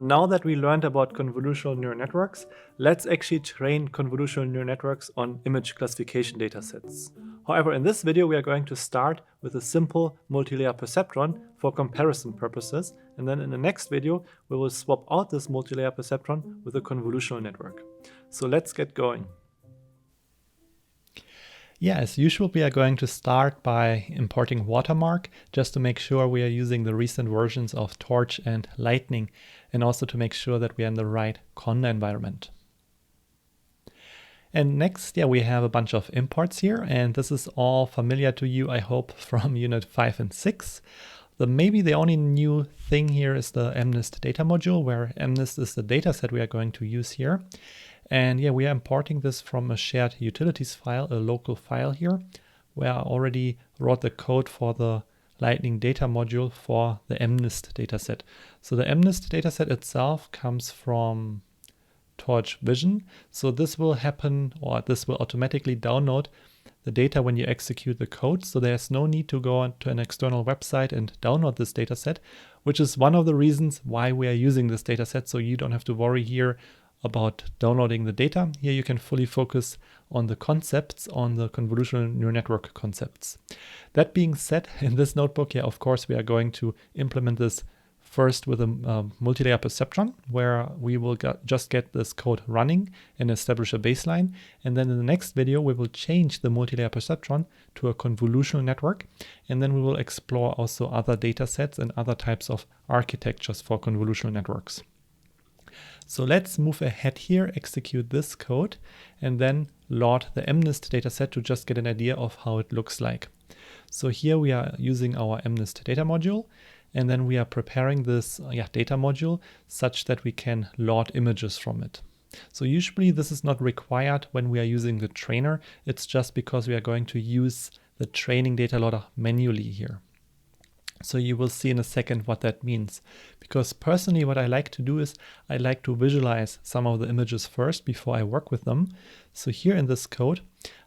Now that we learned about convolutional neural networks, let's actually train convolutional neural networks on image classification datasets. However, in this video we are going to start with a simple multilayer perceptron for comparison purposes, and then in the next video we will swap out this multilayer perceptron with a convolutional network. So let's get going. Yeah, as usual, we are going to start by importing Watermark just to make sure we are using the recent versions of Torch and Lightning, and also to make sure that we are in the right Conda environment. And next, we have a bunch of imports here, and this is all familiar to you, I hope, from Unit 5 and 6. Maybe the only new thing here is the MNIST data module, where MNIST is the dataset we are going to use here. And we are importing this from a shared utilities file, a local file here, where I already wrote the code for the Lightning data module for the MNIST dataset. So the MNIST dataset itself comes from Torch Vision. So this will happen, or this will automatically download the data when you execute the code. So there's no need to go onto an external website and download this dataset, which is one of the reasons why we are using this dataset. So you don't have to worry here about downloading the data. Here you can fully focus on the concepts, on the convolutional neural network concepts. That being said, in this notebook, of course, we are going to implement this first with a multilayer perceptron, where we will just get this code running and establish a baseline. And then in the next video, we will change the multilayer perceptron to a convolutional network. And then we will explore also other data sets and other types of architectures for convolutional networks. So let's move ahead here, execute this code, and then load the MNIST dataset to just get an idea of how it looks like. So here we are using our MNIST data module, and then we are preparing this data module such that we can load images from it. So usually this is not required when we are using the trainer. It's just because we are going to use the training data loader manually here. So you will see in a second what that means. Because personally what I like to do is I like to visualize some of the images first before I work with them. So here in this code,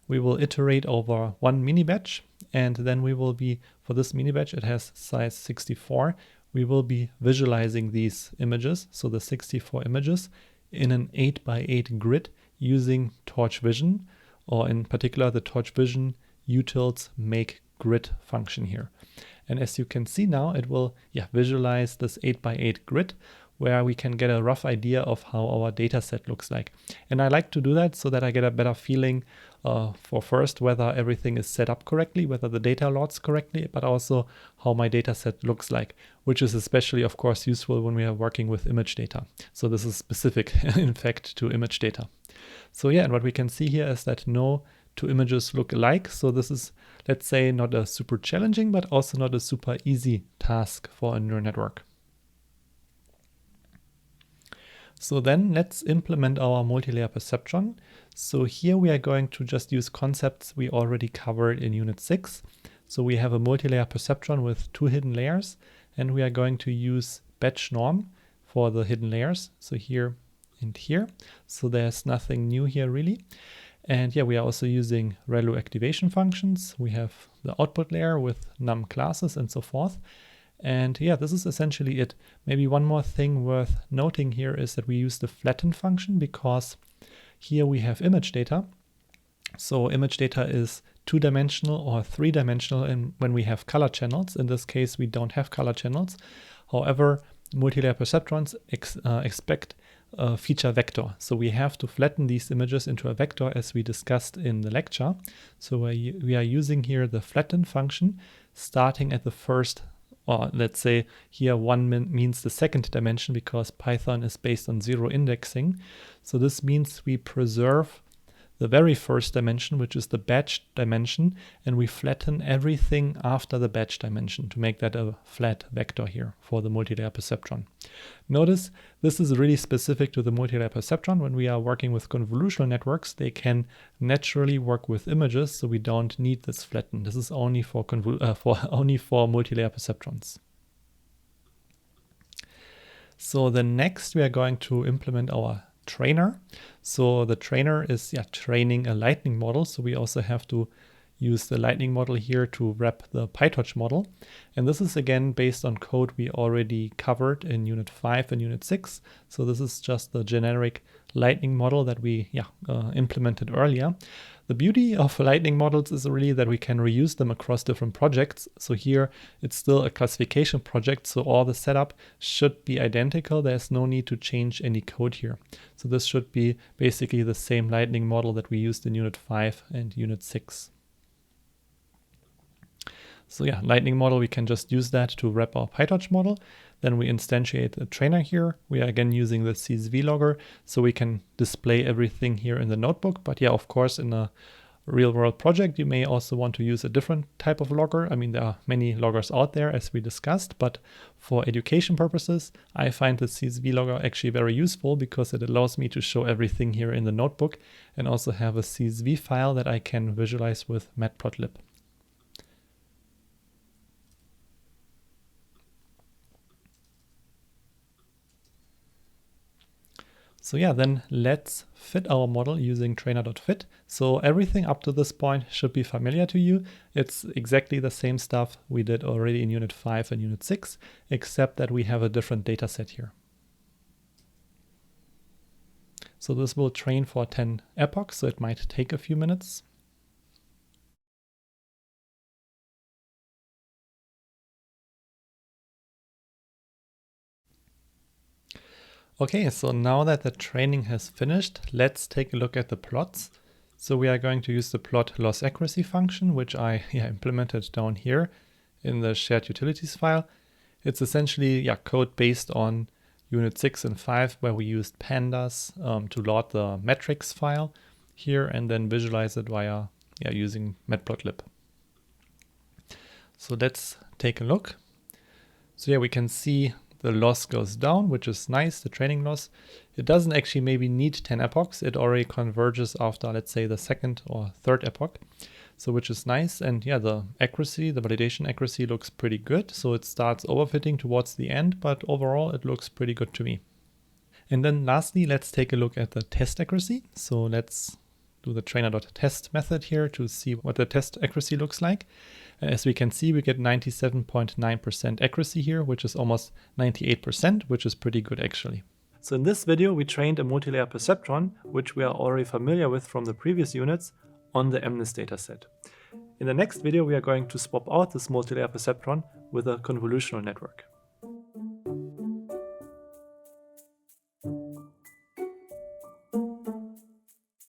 we will iterate over one mini batch, and then we will be, for this mini batch, it has size 64. We will be visualizing these images, so the 64 images, in an 8x8 grid using Torch Vision, or in particular the Torch Vision utils make grid function here. And as you can see now, it will visualize this 8x8 grid, where we can get a rough idea of how our data set looks like. And I like to do that so that I get a better feeling for first whether everything is set up correctly, whether the data loads correctly, but also how my data set looks like, which is especially, of course, useful when we are working with image data. So this is specific, in fact, to image data. So and what we can see here is that no two images look alike. So this is, let's say, not a super challenging, but also not a super easy task for a neural network. So then let's implement our multilayer perceptron. So here we are going to just use concepts we already covered in Unit 6. So we have a multilayer perceptron with two hidden layers, and we are going to use batch norm for the hidden layers. So here and here. So there's nothing new here really. And we are also using ReLU activation functions. We have the output layer with num classes and so forth. And this is essentially it. Maybe one more thing worth noting here is that we use the flatten function because here we have image data. So image data is two-dimensional or three-dimensional when we have color channels. In this case, we don't have color channels. However, multilayer perceptrons expect a feature vector. So we have to flatten these images into a vector as we discussed in the lecture. So we are using here the flatten function starting at the first, or let's say here one means the second dimension because Python is based on zero indexing. So this means we preserve the very first dimension, which is the batch dimension, and we flatten everything after the batch dimension to make that a flat vector here for the multilayer perceptron. Notice this is really specific to the multilayer perceptron. When we are working with convolutional networks, they can naturally work with images, so we don't need this flatten. This is only for multilayer perceptrons. So the next we are going to implement our trainer. So the trainer is training a lightning model. So we also have to use the Lightning model here to wrap the PyTorch model. And this is again based on code we already covered in Unit 5 and Unit 6. So this is just the generic Lightning model that we implemented earlier. The beauty of Lightning models is really that we can reuse them across different projects. So here it's still a classification project, so all the setup should be identical. There's no need to change any code here. So this should be basically the same Lightning model that we used in Unit 5 and Unit 6. So yeah, Lightning model, we can just use that to wrap our PyTorch model. Then we instantiate a trainer here. We are again using the CSV logger, so we can display everything here in the notebook. But yeah, of course, in a real world project, you may also want to use a different type of logger. I mean, there are many loggers out there, as we discussed, but for education purposes, I find the CSV logger actually very useful because it allows me to show everything here in the notebook and also have a CSV file that I can visualize with matplotlib. So yeah, then let's fit our model using trainer.fit. So everything up to this point should be familiar to you. It's exactly the same stuff we did already in Unit 5 and Unit 6, except that we have a different data set here. So this will train for 10 epochs, so it might take a few minutes. Okay, so now that the training has finished, let's take a look at the plots. So we are going to use the plot loss accuracy function, which I implemented down here in the shared utilities file. It's essentially code based on Unit 6 and 5, where we used pandas to load the metrics file here and then visualize it via using matplotlib. So let's take a look. So we can see the loss goes down, which is nice, the training loss. It doesn't actually maybe need 10 epochs. It already converges after, let's say, the second or third epoch. So which is nice. And the accuracy, the validation accuracy looks pretty good. So it starts overfitting towards the end, but overall it looks pretty good to me. And then lastly, let's take a look at the test accuracy. So let's do the trainer.test method here to see what the test accuracy looks like. As we can see, we get 97.9% accuracy here, which is almost 98%, which is pretty good actually. So in this video, we trained a multi-layer perceptron, which we are already familiar with from the previous units, on the MNIST dataset. In the next video, we are going to swap out this multi-layer perceptron with a convolutional network.